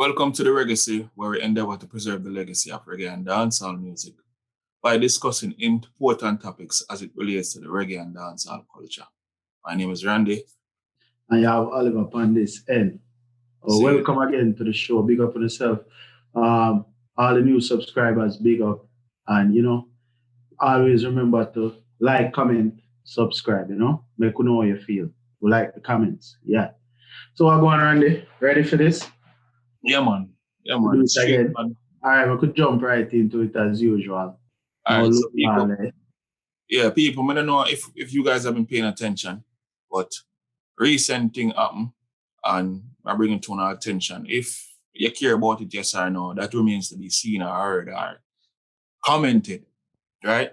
Welcome to the Reggaecy, where we endeavor to preserve the legacy of reggae and dancehall music by discussing important topics as it relates to the reggae and dancehall culture. My name is Randy. And you have Oliver upon this end. Welcome again to the show. Big up on yourself. All the new subscribers, big up. And, always remember to like, comment, subscribe, Make you know how you feel. We like the comments. Yeah. So what's going on, Randy? Ready for this? Yeah, man. We'll do it again. Man. All right, we could jump right into it as usual. All right, so people, I don't know if you guys have been paying attention, but recent thing happened and I bring it to our attention. If you care about it, yes or no, that remains to be seen or heard or commented, right?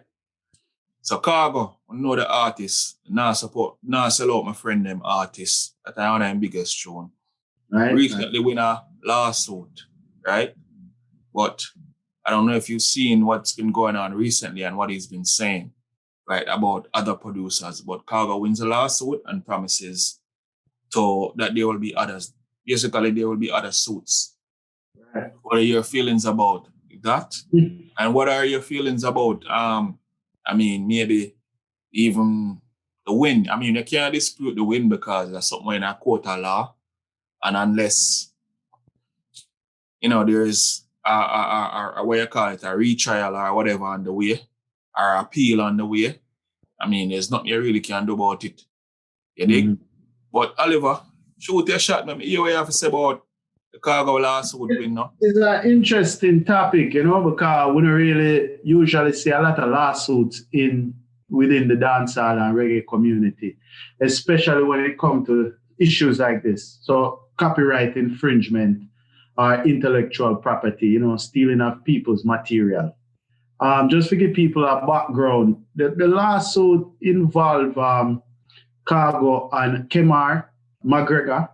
So Khago, I know the artist, now sell out my friend them artists that I own them biggest tune. Right. Recently win a lawsuit, right? But I don't know if you've seen what's been going on recently and what he's been saying, right, about other producers. But Khago wins a lawsuit and promises that there will be others. Basically, there will be other suits. Right. What are your feelings about that? And what are your feelings about, maybe even the win? You can't dispute the win because there's something in a court of law. And unless, there is a what you call it, a retrial or whatever on the way, or appeal on the way, there's nothing you really can do about it. You dig? But Oliver, shoot your shot, man. You have to say about the Khago lawsuit win, no? It's an interesting topic, because we don't really usually see a lot of lawsuits within the dancehall and reggae community, especially when it comes to issues like this. So copyright infringement or intellectual property, stealing of people's material. Just to give people a background, the lawsuit involved Khago and Kemar McGregor.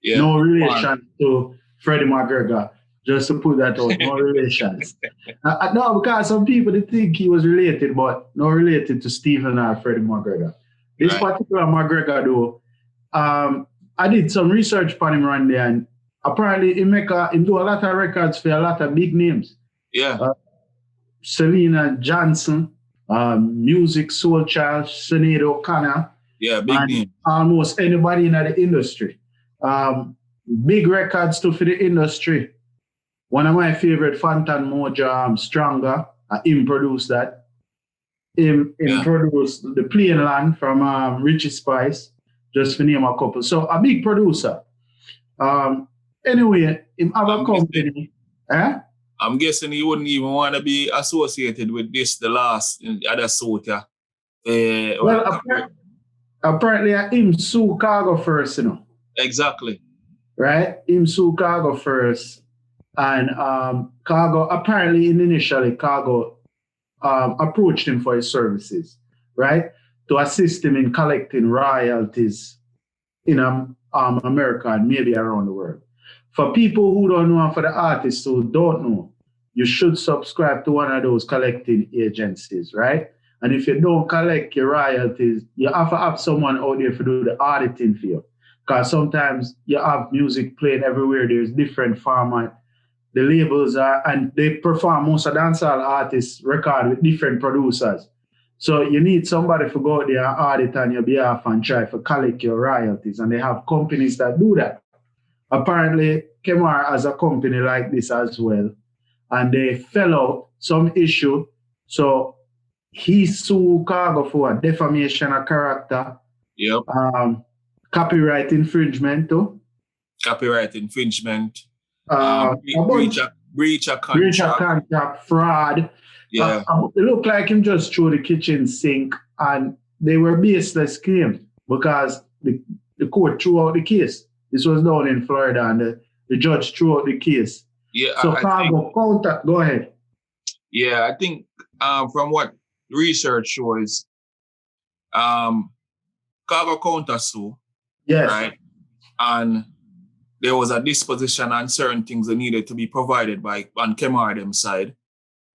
Yeah, no relation to Freddie McGregor. Just to put that out, no relations. No, because some people they think he was related, but not related to Stephen or Freddie McGregor. This particular McGregor, though, I did some research on him around there, and apparently he do a lot of records for a lot of big names. Yeah. Selena Johnson, Music Soul Child, Sinead O'Connor. Yeah, big name. Almost anybody in the industry. Big records too for the industry. One of my favorite, Fantan Moja, Stronger. Him produced that. Him produced The Plain Land from Richie Spice. Just to name a couple. So a big producer. Anyway, him have a company. I'm guessing he wouldn't even want to be associated with the last other suit. Apparently him sue Khago first, Exactly. Right? Him sue Khago first. And Khago, apparently initially Khago approached him for his services, right? To assist him in collecting royalties in America and maybe around the world. For people who don't know and for the artists who don't know, you should subscribe to one of those collecting agencies, right? And if you don't collect your royalties, you have to have someone out there to do the auditing for you. Because sometimes you have music playing everywhere. There's different format. The labels and they perform, most of dancehall artists record with different producers. So you need somebody to go out there and audit on your behalf and try to collect your royalties. And they have companies that do that. Apparently, Kemar has a company like this as well. And they fell out some issue. So he sued Khago for defamation of character. Yep. Copyright infringement too. Copyright infringement. Breach of contract, fraud. Yeah. It looked like him just threw the kitchen sink, and they were baseless claims because the court threw out the case. This was down in Florida, and the judge threw out the case. Yeah. So Khago counter. Go ahead. Yeah, I think from what research shows, Khago counter sue. Yes. Right. And there was a disposition on certain things that needed to be provided on Kemar them side.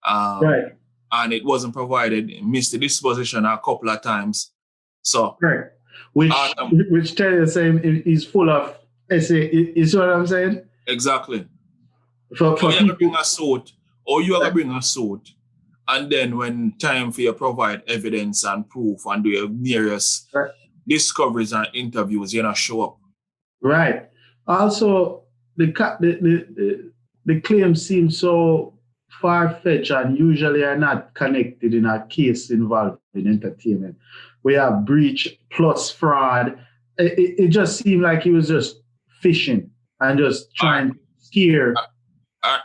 Right. And it wasn't provided. It missed the disposition a couple of times. So right. Which tell you saying is full of essay. You see what I'm saying? Exactly. For So you people, bring a suit, or you are bring a suit, and then when time for you provide evidence and proof and do your nearest right. discoveries and interviews, you not show up. Right. Also, the claims seem so far-fetched and usually are not connected in a case involved in entertainment. We have breach plus fraud. It just seemed like he was just fishing and just trying to scare.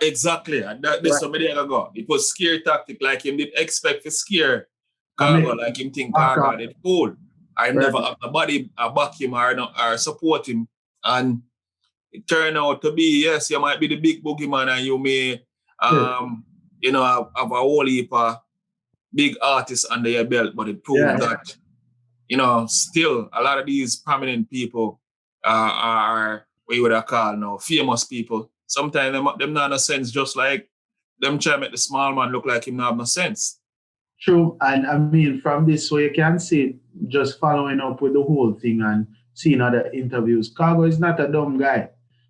Exactly. And that's Right. somebody ago. It was scare tactic, like him did expect to scare I mean, Khago, like him think Khago did cool. I never Right. have nobody back him or support him. And it turned out to be, yes, you might be the big boogeyman and you may you know, have a whole heap of big artists under your belt, but it proved that, you know, still a lot of these prominent people are what you would have called now famous people. Sometimes them not no sense, just like them try to make the small man look like him not have no sense. True. And I mean, from this way, you can see, just following up with the whole thing and seeing other interviews, Khago is not a dumb guy.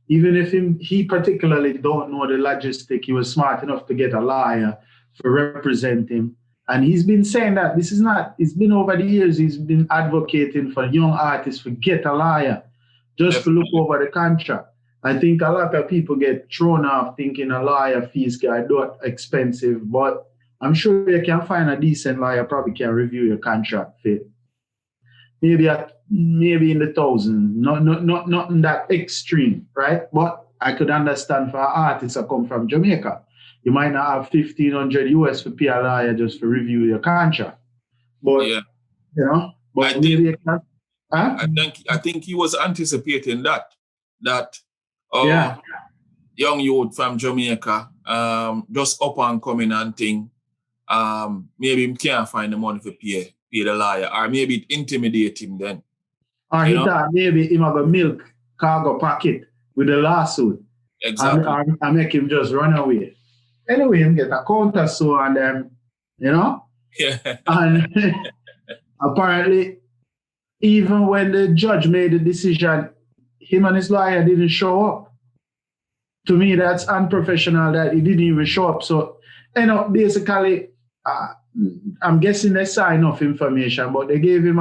Even if he particularly don't know the logistic, he was smart enough to get a lawyer to represent him. And he's been saying that this is not, it's been over the years, he's been advocating for young artists to get a lawyer just to look over the contract. I think a lot of people get thrown off thinking a lawyer fees are not expensive, but I'm sure you can find a decent lawyer, probably can review your contract fit. Maybe in the thousands, not in that extreme, right? But I could understand for artists that come from Jamaica. You might not have $1,500 for pay a lawyer just to review your contract. But you know, but I think he was anticipating that young youth from Jamaica, just up and coming and thing. Maybe he can't find the money to pay the lawyer, or maybe it intimidate him then. Or he thought maybe he have a milk Khago pocket with a lawsuit. Exactly. And make him just run away. Anyway, him get a counter so and you know? Yeah. And apparently, even when the judge made the decision, him and his lawyer didn't show up. To me, that's unprofessional that he didn't even show up. So, basically, I'm guessing they saw enough information, but they gave him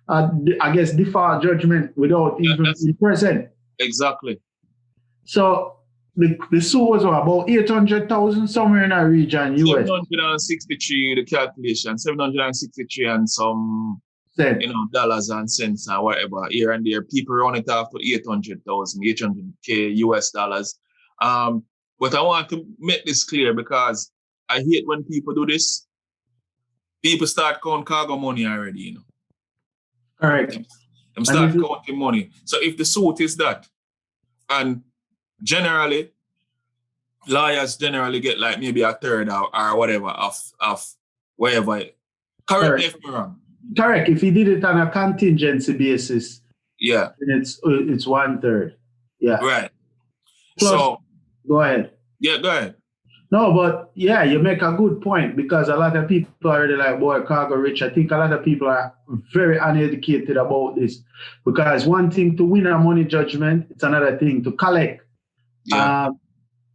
I guess, default judgment without even being present. Exactly. So the suit was about 800,000 somewhere in that region, US. 763, the calculation, 763 and some cents. Dollars and cents or whatever here and there. People run it off to 800,000, 800K US dollars. But I want to make this clear because I hate when people do this. People start counting Khago money already, Correct. Them start counting money. So if the suit is that, and generally, lawyers generally get like maybe a third or whatever of wherever. Correct me if I'm wrong. Correct. If he did it on a contingency basis, then it's 1/3. Yeah. Right. Plus, so go ahead. Yeah, go ahead. No, but yeah, you make a good point because a lot of people are already like, boy, Khago rich. I think a lot of people are very uneducated about this because one thing to win a money judgment, it's another thing to collect. Yeah.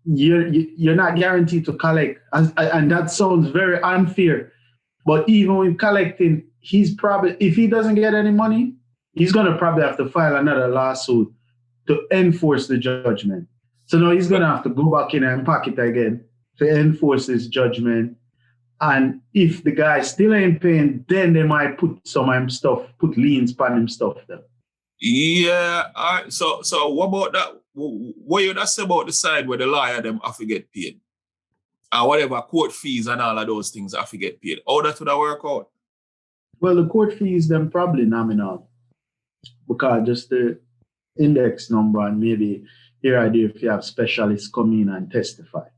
You're not guaranteed to collect, and that sounds very unfair. But even with collecting, he's probably, if he doesn't get any money, he's going to probably have to file another lawsuit to enforce the judgment. So now he's going to have to go back in and pocket again to enforce his judgment. And if the guy still ain't paying, then they might put put liens on him stuff there. Yeah. All right. So what about that? What you say about the side where the lawyer them have to get paid? And whatever court fees and all of those things have to get paid. How that would work out? Well, the court fees them probably nominal because just the index number and maybe here I do if you have specialists come in and testify.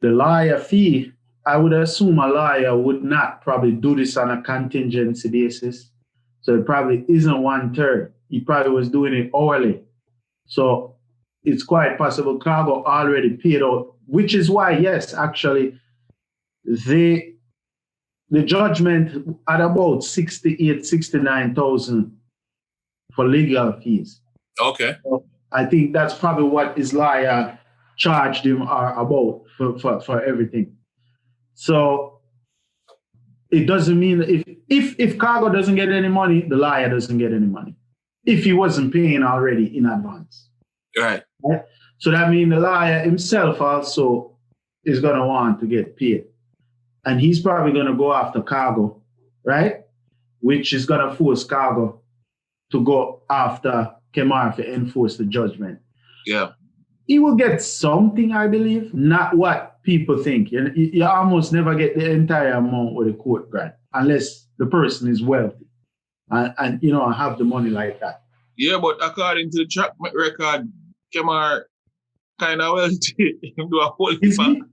The lawyer fee, I would assume a lawyer would not probably do this on a contingency basis. So it probably isn't 1/3. He probably was doing it hourly. So it's quite possible Khago already paid out, which is why, yes, actually, the judgment at about 69,000 for legal fees. Okay. So I think that's probably what his lawyer charged him or about for everything. So it doesn't mean that if Khago doesn't get any money, the lawyer doesn't get any money. If he wasn't paying already in advance. Right. So that means the lawyer himself also is going to want to get paid. And he's probably going to go after Khago, right? Which is going to force Khago to go after Kemar to enforce the judgment. Yeah. He will get something, I believe, not what people think. You almost never get the entire amount with a court grant unless the person is wealthy and have the money like that. Yeah, but according to the track record, Kemar kind of wealthy. Him do a whole heap.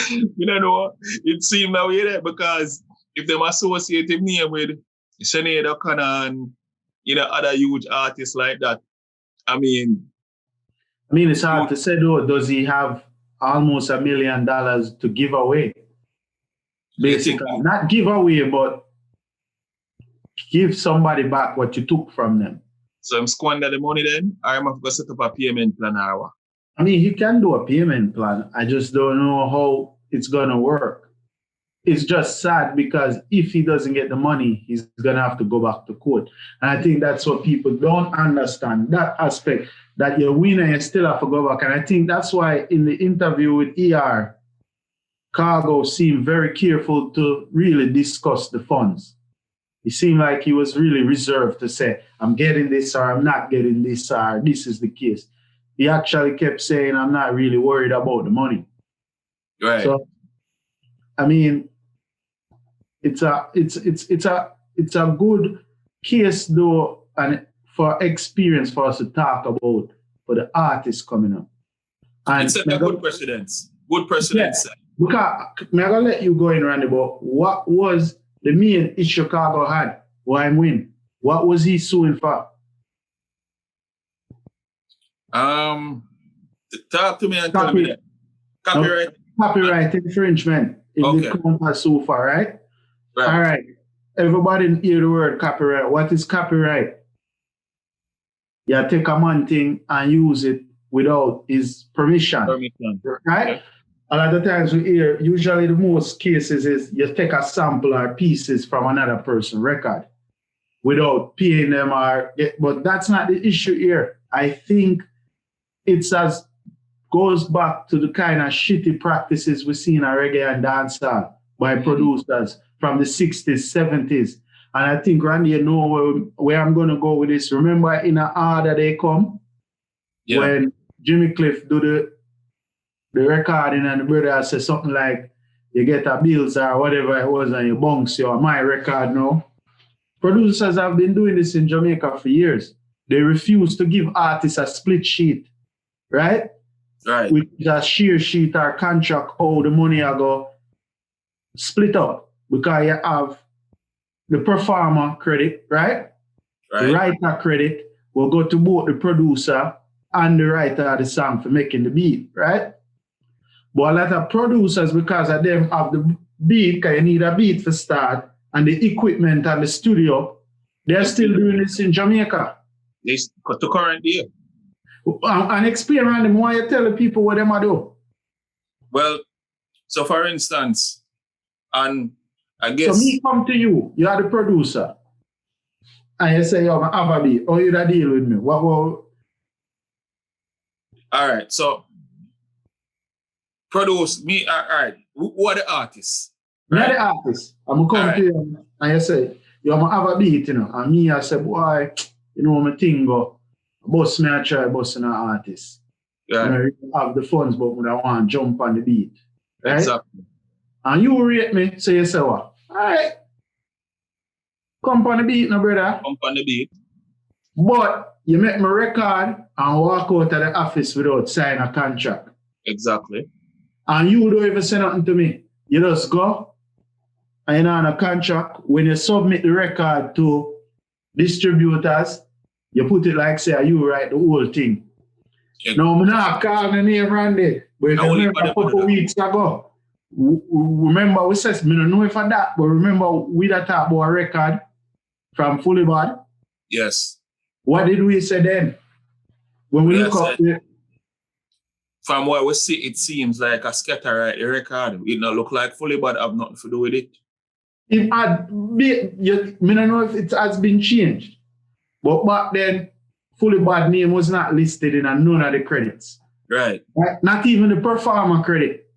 You don't know. It seems that way there because if them associate him name with Sinead O'Connor and other huge artists like that, I mean, it's hard to say though. Does he have almost $1 million to give away? Basically, not give away, but give somebody back what you took from them. So I'm squander the money then, or I'm going to set up a payment plan or what? He can do a payment plan. I just don't know how it's going to work. It's just sad because if he doesn't get the money, he's going to have to go back to court. And I think that's what people don't understand, that aspect, that you're winner, you still have to go back. And I think that's why in the interview with ER, Khago seemed very careful to really discuss the funds. He seemed like he was really reserved to say, I'm getting this or I'm not getting this or this is the case. He actually kept saying, I'm not really worried about the money. Right. So, it's a good case though, and for experience for us to talk about for the artists coming up. And set a good precedence. Good precedence. Yeah, because I'm gonna let you go in, Randy, but what was the main issue Khago had? Why win? What was he suing for? Talk to me and tell me that. Copyright? Copyright infringement in the count so far, right? All right. Everybody hear the word copyright. What is copyright? You take a man thing and use it without his permission. Right? Yeah. A lot of times we hear, usually the most cases is you take a sample or pieces from another person's record without paying them but that's not the issue here. I think goes back to the kind of shitty practices we see in our reggae and dancehall by producers from the 60s, 70s. And I think, Randy, you know where I'm going to go with this. Remember in an order they come? Yeah. When Jimmy Cliff do the recording and the brother says something like, you get a bills or whatever it was and you bounce your my record now. Producers have been doing this in Jamaica for years. They refuse to give artists a split sheet, right? Right. Which is a sheer sheet or contract, how the money will go split up because you have the performer credit, right? The writer credit will go to both the producer and the writer of the song for making the beat, right? But a lot of producers, because of them have the beat, because you need a beat for start, and the equipment and the studio, they're still doing this in Jamaica. It's to current year. And explain around them why you tell the people what they might do. Well, so for instance, and I guess... So me come to you, you are the producer, and you say, yo, I have a beat, or you that deal with me. What? All right, so produce me, all right, who are the artists? Right? Me are the artists. I'm going to come to you, and you say, yo, I have a beat, and me, I say, boy, my thing go. Boss me, I try bossing an artist. Yeah. I have the funds, but I want to jump on the beat. Right? Exactly. And you rate me, so you say what? All right. Come on the beat, no brother. Come on the beat. But you make me record and walk out of the office without signing a contract. Exactly. And you don't even say nothing to me. You just go and you're on a contract. When you submit the record to distributors, you put it like, say, you write the whole thing. Yeah. No, I'm not calling the name Randy. But if you remember a couple of weeks ago, remember we said, I don't know if I that, but remember we that talk about a record from Fully Bad? Yes. What did we say then? When we look up From what we see, it seems like a scatter right the record. It not look like Fully Bad have nothing to do with it. It had I don't know if it has been changed. But back then, Fully Bad name was not listed in none of the credits. Right. Not even the performer credit.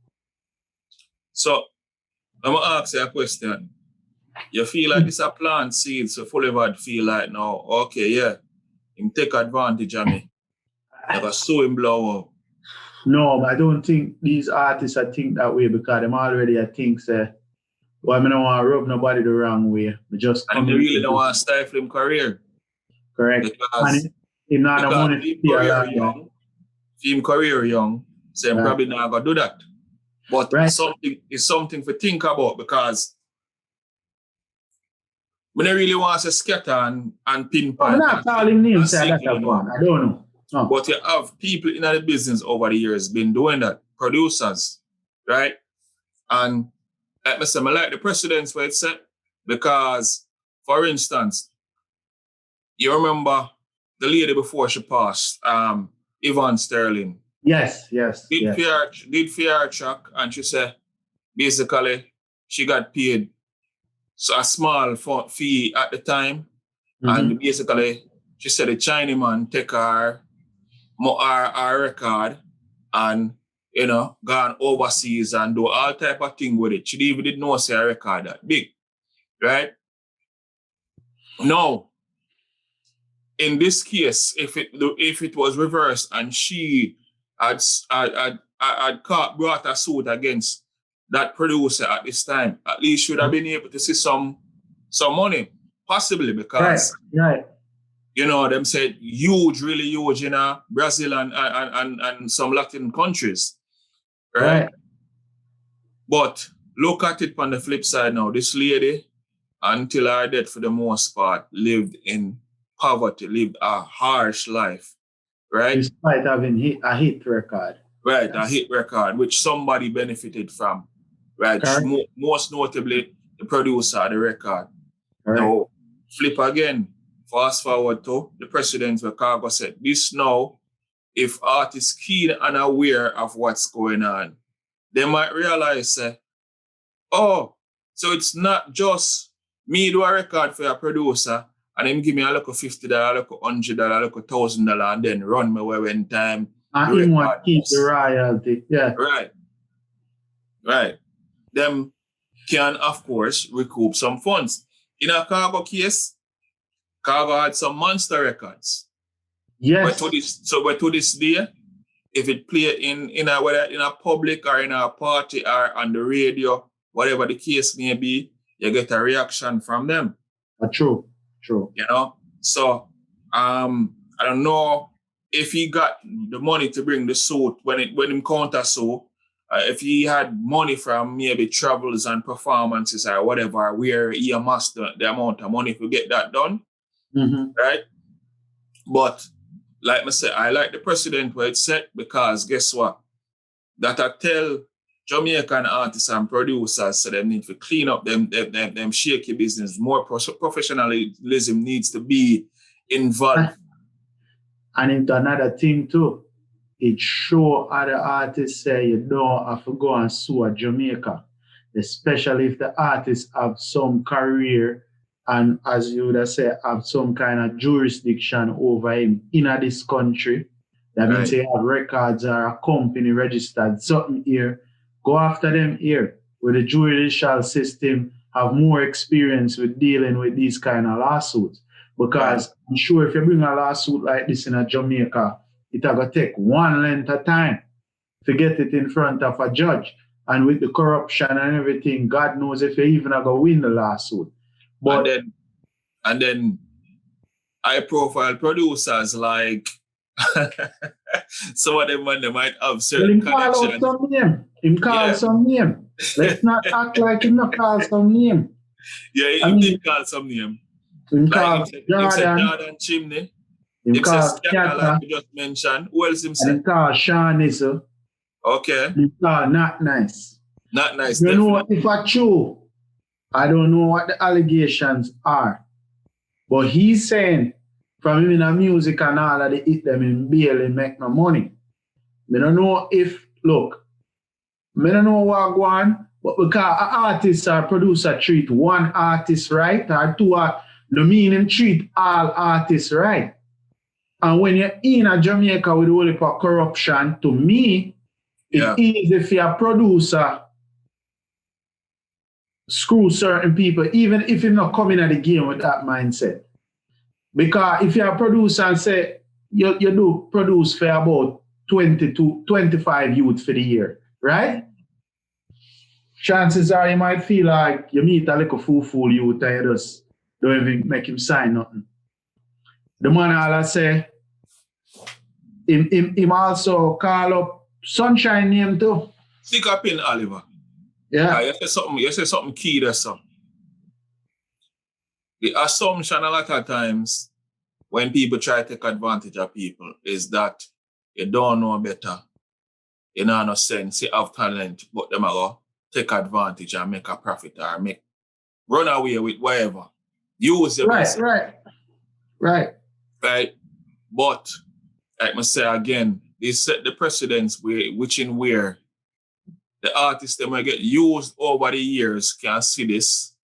So, I'm going to ask you a question. You feel like this a plant seed, so Fully Bad feel like now, okay, yeah, him take advantage of me. Like a sue him blow up. No, I don't think these artists think that way because them already think say, well, I don't want to rub nobody the wrong way. And they really don't want to stifle him career. Correct. Because him not the money him career young, so I'm probably not gonna do that. But it's something to think about because we don't really want to scatter and pinpoint. I'm not calling names I don't know. No. But you have people in the business over the years been doing that, producers, right? And like I said, I like the precedence where it's set because, for instance, you remember the lady before she passed, Yvonne Sterling. Yes. Did PR track, and she said basically she got paid a small fee at the time, and basically she said the Chinaman take our record and gone overseas and do all type of thing with it. She even didn't know say a record that big, right? Now, in this case, if it was reversed and she had brought a suit against that producer at this time, at least should have been able to see some money, possibly because right. Them said really huge in Brazil and some Latin countries, right? But look at it on the flip side now. This lady, until her death for the most part, lived in poverty, lived a harsh life, right? Despite having a hit record. Right, a hit record, which somebody benefited from, right? Most notably, the producer of the record. Correct. Now, flip again. Fast forward to the president where Khago said, this now, if artists keen and aware of what's going on, they might realize, so it's not just me do a record for a producer and him give me a little $50, a little $100, a little $1,000 and then run me away when time. And he want to keep the royalty, yeah. Right. Them can, of course, recoup some funds. In a Khago case, Khago had some monster records. Yes. But to this day, if it play whether in a public or in a party or on the radio, whatever the case may be, you get a reaction from them. True. So I don't know if he got the money to bring the suit when him counter sue. If he had money from maybe travels and performances or whatever, where he amassed the amount of money to get that done. Right? But like I said, I like the precedent where it's set because guess what? That I tell Jamaican artists and producers so they need to clean up them shaky business. More professionalism needs to be involved. And into another thing too, it show other artists say you don't have to go and sue at Jamaica, especially if the artists have some career and, as you would have said, have some kind of jurisdiction over him in this country. That means they have records or a company registered, something here. Go after them here, where the judicial system have more experience with dealing with these kind of lawsuits. Because I'm sure if you bring a lawsuit like this in a Jamaica, it'll go take one length of time to get it in front of a judge. And with the corruption and everything, God knows if you even are going to win the lawsuit. But and then high-profile producers like some of them when they might have certain connections. Him call some name. Let's not act like him not call some name. Yeah, he did call some name. Him call Jordan Chimney. Him call Scatter, like you just mentioned. Who else him said? Him call Sean Nizzle. Okay. Him call Not Nice. Not Nice, you know what, if I true, I don't know what the allegations are. But he's saying from him in the music and all of the hit them in barely make no money. I don't know if, look, I don't know what go on, but because an artist or producer treat one artist right, or two no meaning treat all artists right. And when you're in a Jamaica with all the corruption, to me, it's easy for a producer screw certain people, even if you're not coming at the game with that mindset. Because if you're a producer and say you do produce for about 20 to 25 youth for the year, right? Chances are you might feel like you meet a little fool youth and you just don't even make him sign nothing. The man all say, him also call up Sunshine name too. Stick up in Oliver. Yeah. You say something key there, so. The assumption a lot of times when people try to take advantage of people is that you don't know better. You know no sense, you have talent, but them are take advantage and make a profit or run away with whatever. Use your best. Right. But like I say again, they set the precedence where the artists that might get used over the years can see this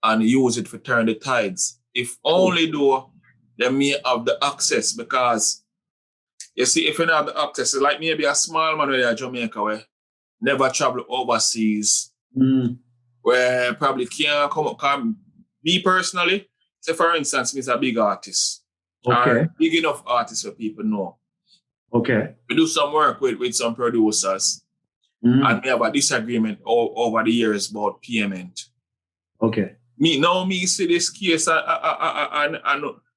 and use it for turn the tides. If only though they may have the access, because you see, if you don't have the access, it's like maybe a small man in Jamaica where never travel overseas, where probably can't come up. Me personally, say for instance, me is a big artist. Or big enough artist for people know. Okay. We do some work with some producers. And we have a disagreement over the years about payment. Okay. Me see this case and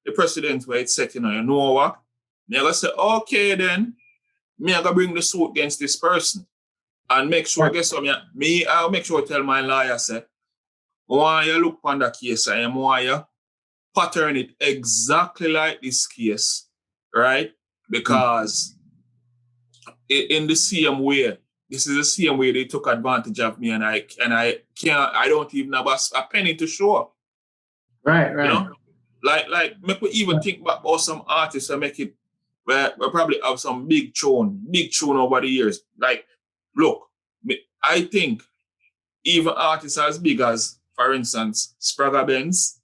the precedent where it's set, you know what? Me I go say, okay then, me I go bring the suit against this person. And make sure, guess what, I'll make sure I tell my lawyer, say, why you look on the case and why you pattern it exactly like this case, right? Because in the same way, this is the same way they took advantage of me, and I don't even have a penny to show. Right. You know? Like make we even think back about some artists and make it where we probably have some big tune over the years. Like, look, I think even artists as big as, for instance, Spragga Benz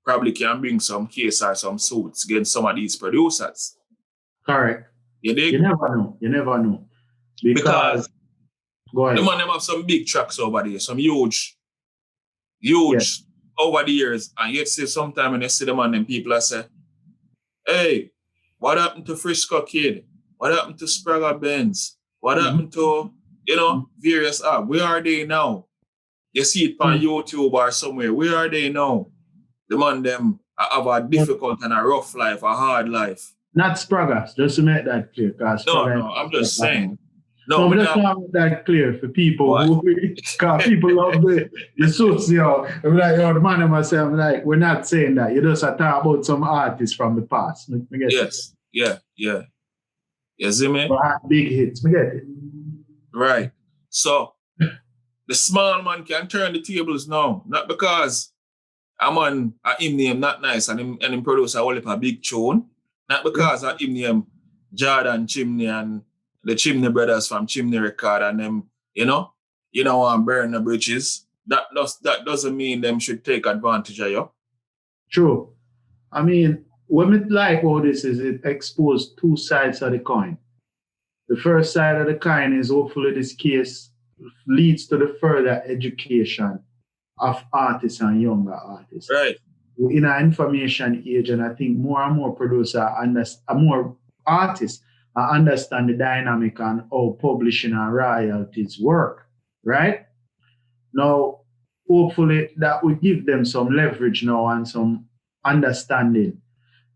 probably can bring some case or some suits against some of these producers. Correct. You dig? You never know. Because go ahead. The man them have some big tracks over there, some huge over the years. And yet see sometime when you see them and them people say, hey, what happened to Frisco Kid? What happened to Spragga Benz? What happened to, various apps? Where are they now? You see it on YouTube or somewhere. Where are they now? The man them have a difficult and a rough life, a hard life. Not Spragga, just to make that clear. No, I'm just saying. No, but that's not that clear for people because people love the socio. I'm like, the man and myself, I'm like, we're not saying that. You just talk about some artists from the past. Yes, yeah. You see me? Big hits, we get it. Right. So, the small man can turn the tables now. Not because a man, him name not nice and him produce a whole heap of big tune. Not because him name Jordan Chimney and the Chimney brothers from Chimney Record and them, and burn the bridges. That doesn't mean them should take advantage of you. True. I mean, what I like about this is it exposed two sides of the coin. The first side of the coin is hopefully this case leads to the further education of artists and younger artists. Right. We're in an information age, and I think more and more producers more artists understand the dynamic and how publishing and royalties work, right? Now, hopefully that will give them some leverage now and some understanding,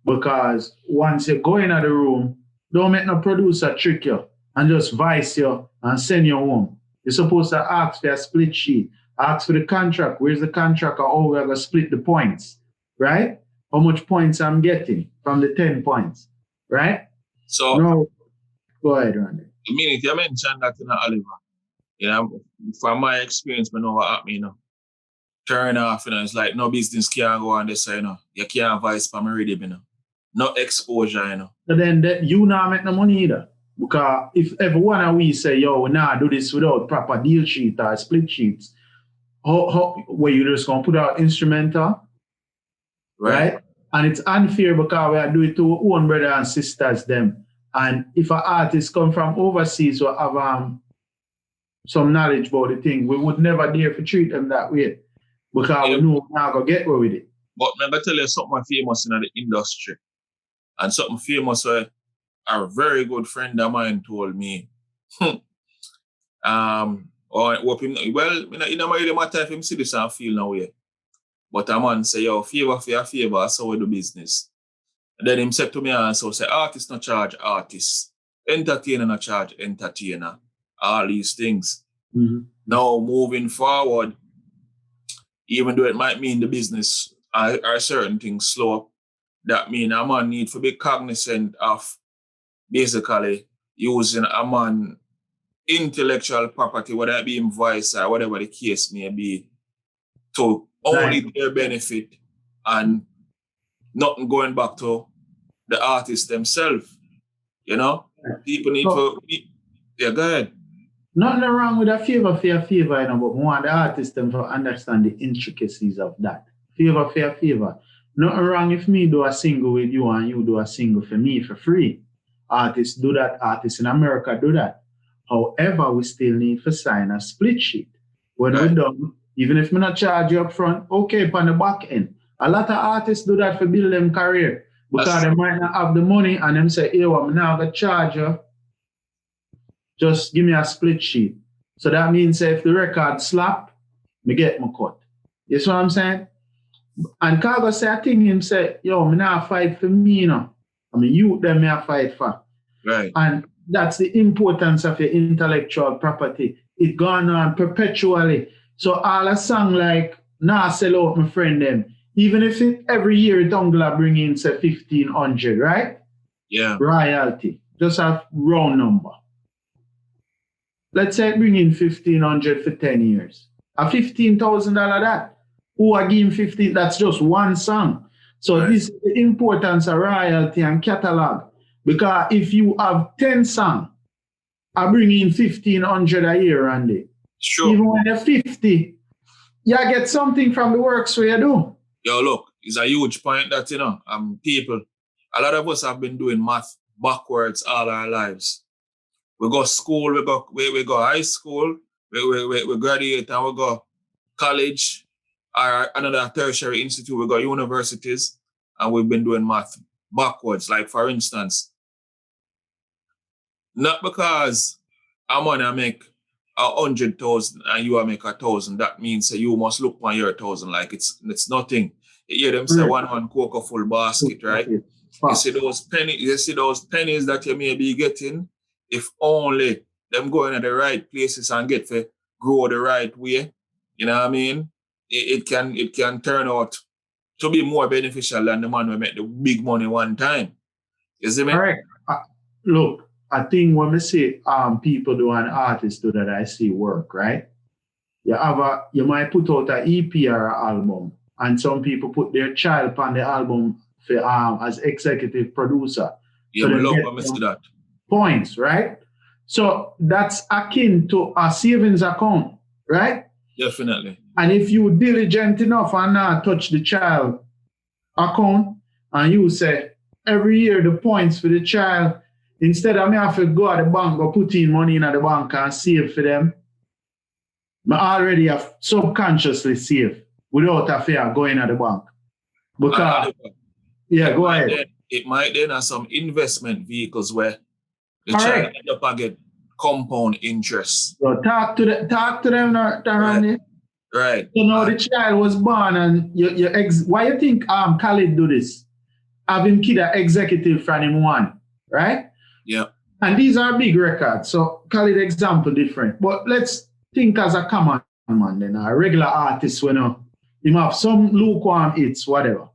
because once you go into the room, don't make no producer trick you and just vice you and send you home. You're supposed to ask for a split sheet, ask for the contract. Where's the contract, or how we're going to split the points, right? How much points I'm getting from the 10 points, right? So, no, go ahead, Randy. The minute you mentioned that in Oliver, from my experience, I know what happened, turn off, it's like no business can go on this side, you can't vice for me ready, no exposure, So then you not make no money either. Because if everyone of we say, yo, we nah do this without proper deal sheet or split sheets, where you just gonna put out instrumental, right? And it's unfair because we are doing it to our own brothers and sisters them. And if an artist come from overseas or have some knowledge about the thing, we would never dare to treat them that way. Because we know we're not gonna get away with it. But remember tell you something famous in the industry. And something famous where a very good friend of mine told me. Well, it don't really matter if him see this and feel no way. But a man say, yo, favor for your favor, that's how we do business. And then him said to me also, say, artists not charge artists. Entertainer not charge entertainer. All these things. Mm-hmm. Now, moving forward, even though it might mean the business are certain things slow up, that mean a man need to be cognizant of basically using a man intellectual property, whether it be in voice or whatever the case may be, to only their benefit and nothing going back to the artists themselves. You know? People need to... Yeah, go ahead. Nothing wrong with a favor for your favor, you know, but we want the artists them to understand the intricacies of that. Favor for your favor. Nothing wrong if me do a single with you and you do a single for me for free. Artists do that. Artists in America do that. However, we still need to sign a split sheet. When we're done, even if we not charge you up front, okay, on the back end. A lot of artists do that for build them career because they might not have the money and them say, hey, well, I'm now going to charge you. Just give me a split sheet. So that means if the record slap, me get my cut. You see what I'm saying? And Khago say a thing, him say, yo, me not fight for me, you know. I mean, you them me a fight for. Right. And that's the importance of your intellectual property. It gone on perpetually. So all a song like, nah, sell out my friend them. Even if it every year it only bring in, say, 1,500, right? Yeah. Royalty. Just a round number. Let's say it bring in 1,500 for 10 years. A $15,000 that. Who are giving 15? That's just one song. So this is the importance of royalty and catalog. Because if you have 10 songs, I bring in 1,500 a year, Randy. Sure. Even when you're 50, you get something from the works where you do. Yo, look, it's a huge point that, you know, people, a lot of us have been doing math backwards all our lives. We go school, we go high school, we graduate and we go college or another tertiary institute, we go universities, and we've been doing math backwards. Like, for instance, not because I'm gonna make 100,000 and you make 1,000, that means you must look on your 1,000 like it's nothing. You hear them say one cocoa full basket, right? You see those pennies that you may be getting, if only them going to the right places and get to grow the right way, you know what I mean? It can turn out to be more beneficial than the man who make the big money one time. You see me? Correct. Look, I think when we say people do and artists do that, I see work, right? You might put out an EP or an album, and some people put their child on the album for, as executive producer. Yeah, so we love when we see that. Points, right? So that's akin to a savings account, right? Definitely. And if you diligent enough and not touch the child account, and you say every year the points for the child, instead of me have to go at the bank or put in money in the bank and save for them, I already have subconsciously saved without a fear going at the bank. Because, go ahead. It might then have some investment vehicles where the child end up and get compound interest. So talk to them, Randy. Right. So now the child was born and why you think Khalid do this? Have him kid an executive from him one, right? Yeah. And these are big records. So Khalid example different. But let's think as a common man then, a regular artist when you have some lukewarm hits, whatever.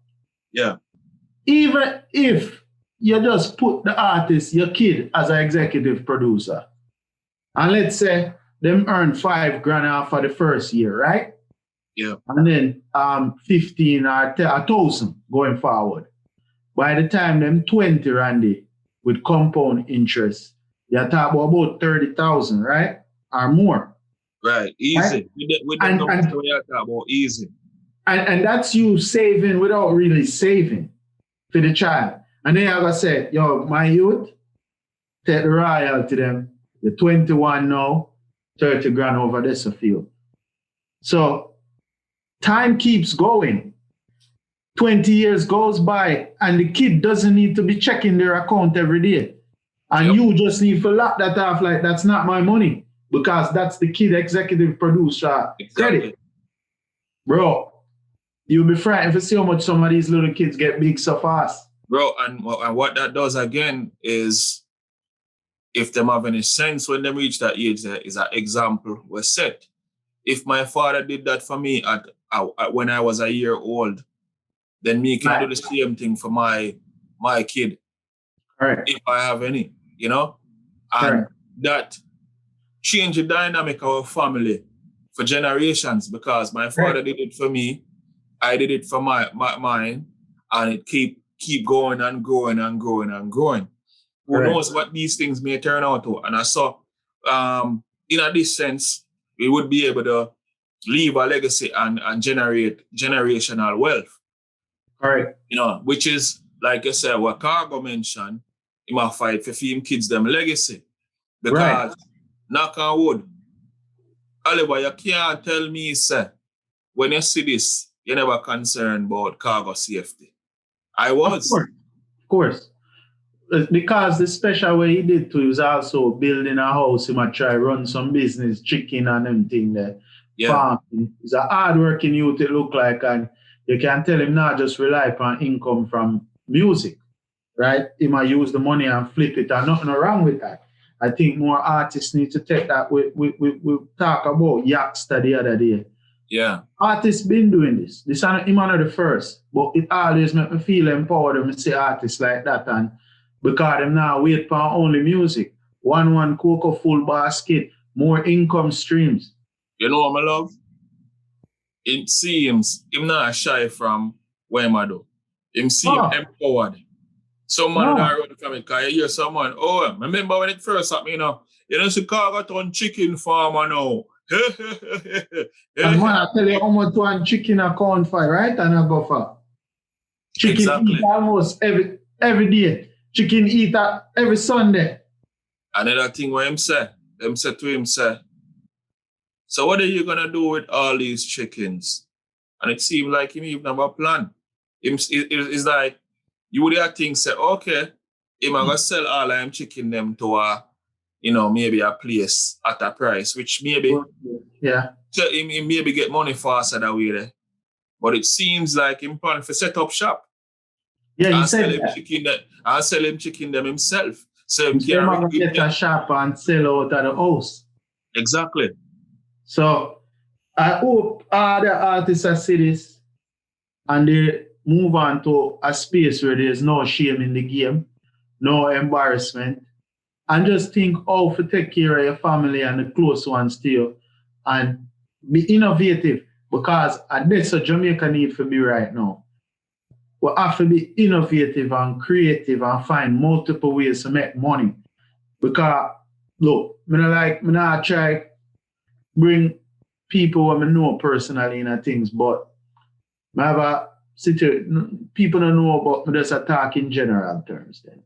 Yeah. Even if you just put the artist, your kid, as an executive producer, and let's say them earn $5,000 off for the first year, right? Yeah. And then 15 or 1,000 going forward. By the time them 20, Randy, with compound interest, You're talking about 30,000, right? Or more. Right, easy. Right? With them numbers you're talking about, easy. And that's you saving without really saving for the child. And then I say, yo, my youth, take the royalty to them. You're 21 now, 30 grand over this a field. So time keeps going. 20 years goes by and the kid doesn't need to be checking their account every day. And you just need to lock that off like that's not my money because that's the kid executive producer credit. Bro, you'll be frightened to see how much some of these little kids get big so fast. Bro, and what that does again is if them have any sense when they reach that age, is an example was set. If my father did that for me at when I was a year old, then me can do the same thing for my kid. Correct. If I have any, you know? And that change the dynamic of our family for generations because my father did it for me, I did it for mine, and it keep going and growing and growing and growing. Who knows what these things may turn out to? And I saw, in this sense, we would be able to leave a legacy and generate generational wealth. Correct. You know, which is, like I said, what Khago mentioned, he might fight for him kids them legacy. Because, knock on wood, Oliver, you can't tell me, sir, when you see this, you're never concerned about Khago safety. I was. Of course. Because the special way he did too is also building a house, he might try run some business, chicken and everything there. Farming. He's a hard-working youth, it look like, and you can tell him not just rely upon income from music, right? He might use the money and flip it, and nothing wrong with that. I think more artists need to take that. We talk about Yaksta the other day. Yeah. Artists been doing this. This is not the first, but it always make me feel empowered when I see artists like that, and because them now wait for only music. One cocoa full basket, more income streams. You know what, my love? It seems him not shy from where I do. Him seem empowered. Some man that wrote from it, because you hear someone, I remember when it first happened, you know, Chicago town chicken farmer now. And man, I tell you how much one chicken account for, right? And I go for. Chicken eat almost every day. Chicken eat every Sunday. Another thing what him say to him, so what are you going to do with all these chickens? And it seemed like him even have a plan. It's like, you would have think, say, okay, him going to sell all of them chicken them to maybe a place at a price, which maybe, so him maybe get money faster that way there. But it seems like him plan for set up shop. Yeah, he said that. I'll sell him chicken them himself. So he can get a shop and sell out at the house. Exactly. So I hope other artists are see this and they move on to a space where there's no shame in the game, no embarrassment, and just think how to take care of your family and the close ones to you and be innovative because that's what Jamaica need to be right now. We have to be innovative and creative and find multiple ways to make money. Because, look, I not try bring people who I know personally in things, but I have a situation, people don't know about me, just talk in general terms then.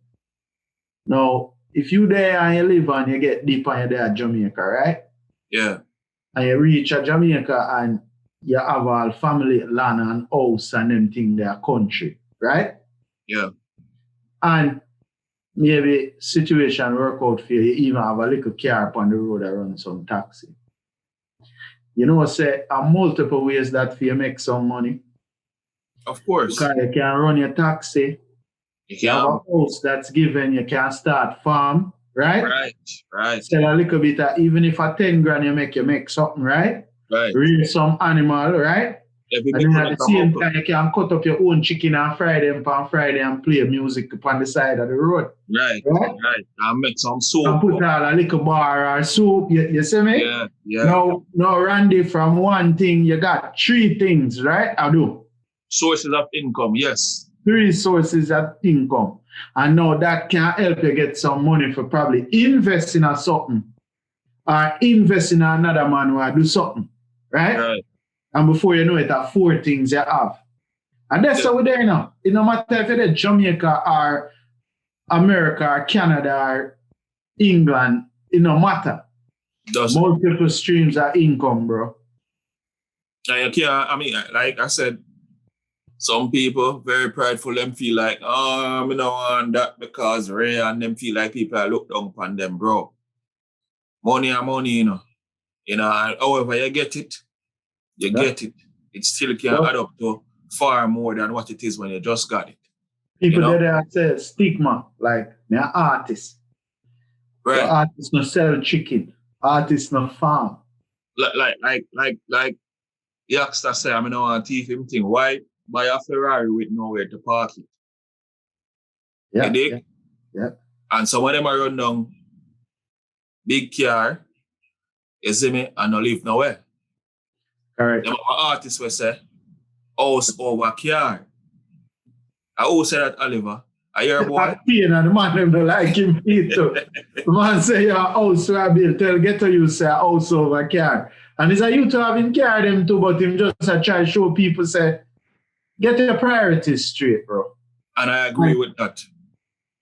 Now, if you there and you live and you get deep and you're there at Jamaica, right? Yeah. And you reach a Jamaica and you have all family, land and house and them thing their country, right? Yeah. And maybe situation work out for you, you even have a little car up on the road that run some taxi. You know, say, multiple ways that for you make some money. Of course. Because you can run your taxi, you have a house that's given, you can start farm, right? Right. Sell a little bit, even if a 10 grand you make something, right? Right. Raise some animal, right? And then at the same time, you can cut up your own chicken on Friday and play music upon the side of the road. Right. And make some soup. And put out a little bar or soup, you see me? Yeah. Now, Randy, from one thing, you got 3 things, right? I do. Sources of income, yes. 3 sources of income. And now that can help you get some money for probably invest in a something or invest in another man who do something, right? And before you know it, 4 things you have. And that's how we're there now. It no matter if it's Jamaica or America or Canada or England, it no matter. Multiple streams of income, bro. I mean, like I said, some people very prideful, them feel like, oh, I don't want that because Ray, and them feel like people are look down upon them, bro. Money are money, you know. And however you get it, you get it. It still can add up to far more than what it is when you just got it. People that say stigma, like they're artists. Right. So artists no sell chicken. Artists no farm. Like youngster say, I don't want to teeth him thing. Why buy a Ferrari with nowhere to park it? Yeah. And some of them are run down big car, you see me, and no live nowhere. Correct. Them artists will say, house over car. I always say that, Oliver. I hear boy. And the man them don't like him too. The man say your house will build. Tell get to you say house over car. And it's a you to having car them too, but him just try to show people say, get your priorities straight, bro. And I agree with that.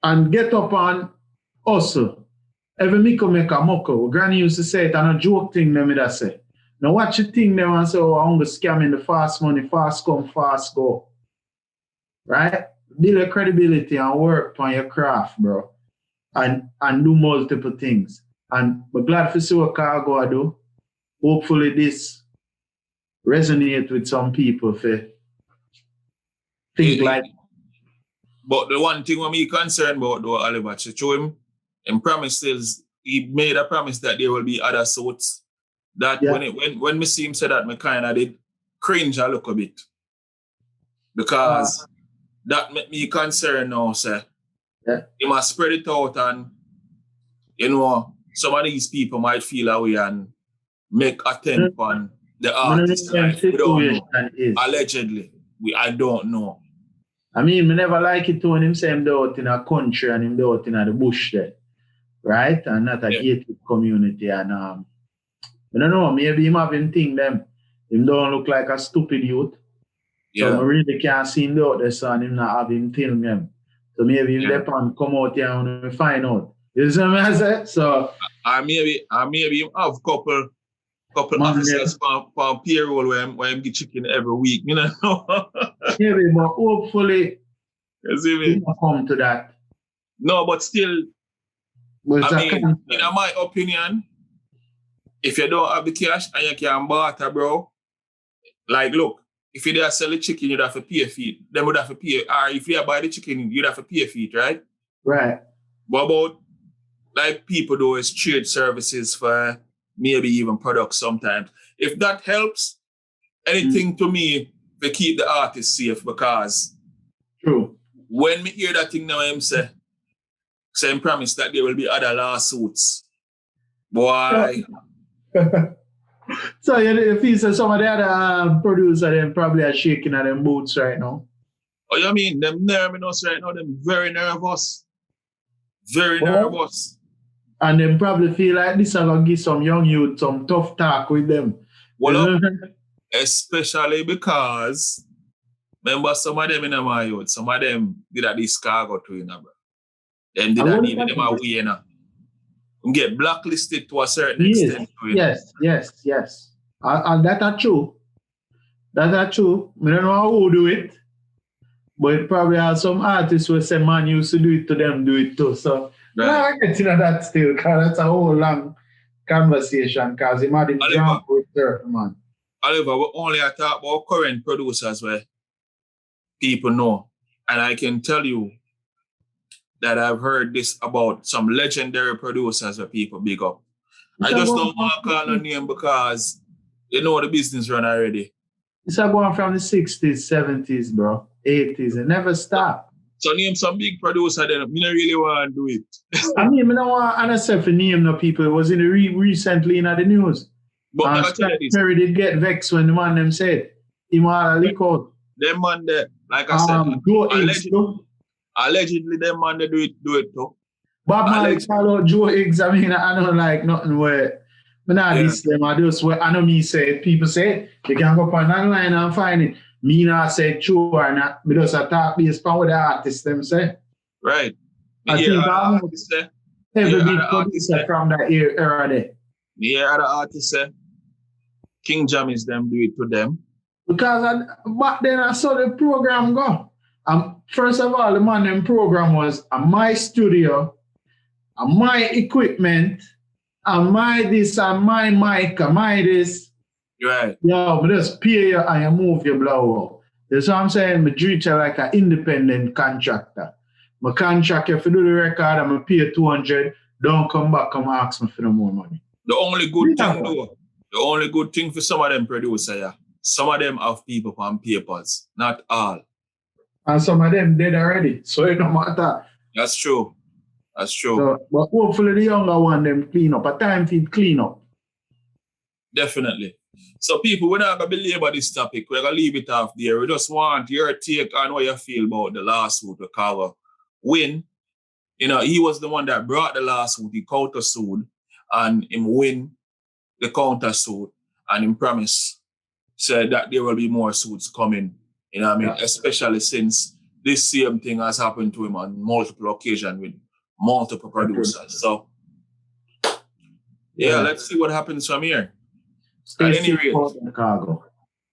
And get up and hustle. Every miko make a mucko. Granny used to say it and a joke thing them that say. Now watch the thing them and say, oh, I'm going to scam in the fast money, fast come, fast go. Right? Build your credibility and work on your craft, bro. And do multiple things. And we're glad to see what Khago do. Hopefully this resonate with some people for think like. But the one thing I'm concerned about though, Oliver, to show him and promises, he made a promise that there will be other suits. That when me see him say that, me kind of did cringe a little bit. Because that make me concerned now, sir. Yeah. He must spread it out and, you know, some of these people might feel away and make attempt on the artist. We don't know. Allegedly. I don't know. I mean, me never like it when him say him do out in a country and him do out in the bush there. Right? And not a gated community. And I don't know, maybe him having thing them. Him don't look like a stupid youth. Yeah. So I really can't see him out there, so and him not have him thing them. So maybe him come out here and find out. You see what I say? So maybe him have couple officers for payroll where him get chicken every week, you know. Maybe, but hopefully it will come to that. No, but still, I mean, in my opinion, if you don't have the cash and you can barter, bro, like look, if you sell the chicken, you'd have to pay a fee. Then would have to pay, or if you buy the chicken, you'd have to pay a fee, right? Right. What about like people do is trade services for maybe even products sometimes. If that helps, anything to me to keep the artist safe, because true. When me hear that thing now, him say promise that there will be other lawsuits. Boy. So you feel so some of the other producers them probably are shaking at them boots right now. Oh, you mean them nervous right now? Them very nervous. Very nervous. And them probably feel like this is going to give some young youth some tough talk with them. Well, especially because remember some of them in my youth, some of them did at this Khago too, you know, bro. Them did not even them away, you know. Get blacklisted to a certain extent. Yes. And that are true. That are true. I don't know who do it. But it probably have some artists who say, man, you used to do it to them, do it too. So, I get into that still, because that's a whole long conversation, because him had him jump with certain man. Oliver, we only talk about current producers where people know. And I can tell you that I've heard this about some legendary producers where people big up. I just don't want to call a name because they know the business run already. It's going from the 60s, 70s, bro, 80s. It never stopped. So name some big producer then. I don't really want to do it. I mean, I don't want to say for name no people. It was in the recently in the news. But Perry did get vexed when the man them said, he want to leak out. Them man there, like I said, Allegedly, them man they do it too. Bob Marley call out Joe Higgs. I mean, I don't like nothing where but now this them I just where I know me say people say you can go up on online and find it. Me not say true or not because I talk based on what the artists them say. Right. I think every big producer from that era there. Yeah, other artists say King Jammys them do it to them. Because back then I saw the program go. First of all, the man them program was my studio, my equipment, my this and my mic, my this. Right. Yo, but just pay you and you move your blow up. That's what I'm saying. I treat you like an independent contractor. My contract, if you do the record, I'm going to pay you 200. Don't come back and ask me for no more money. The only good thing, though, the only good thing for some of them producers, yeah, some of them have people on papers, not all. And some of them dead already, so it don't matter. That's true. That's true. So, but hopefully the younger one, them clean up. A time for clean up. Definitely. So people, we're not going to belabor this topic. We're going to leave it off there. We just want your take on what you feel about the lawsuit with Khago. Win, you know, he was the one that brought the lawsuit. He countersued and him win the countersuit and him promise said that there will be more suits coming. You know what I mean? Yeah. Especially since this same thing has happened to him on multiple occasions with multiple producers. So, yeah, let's see what happens from here. At any rate,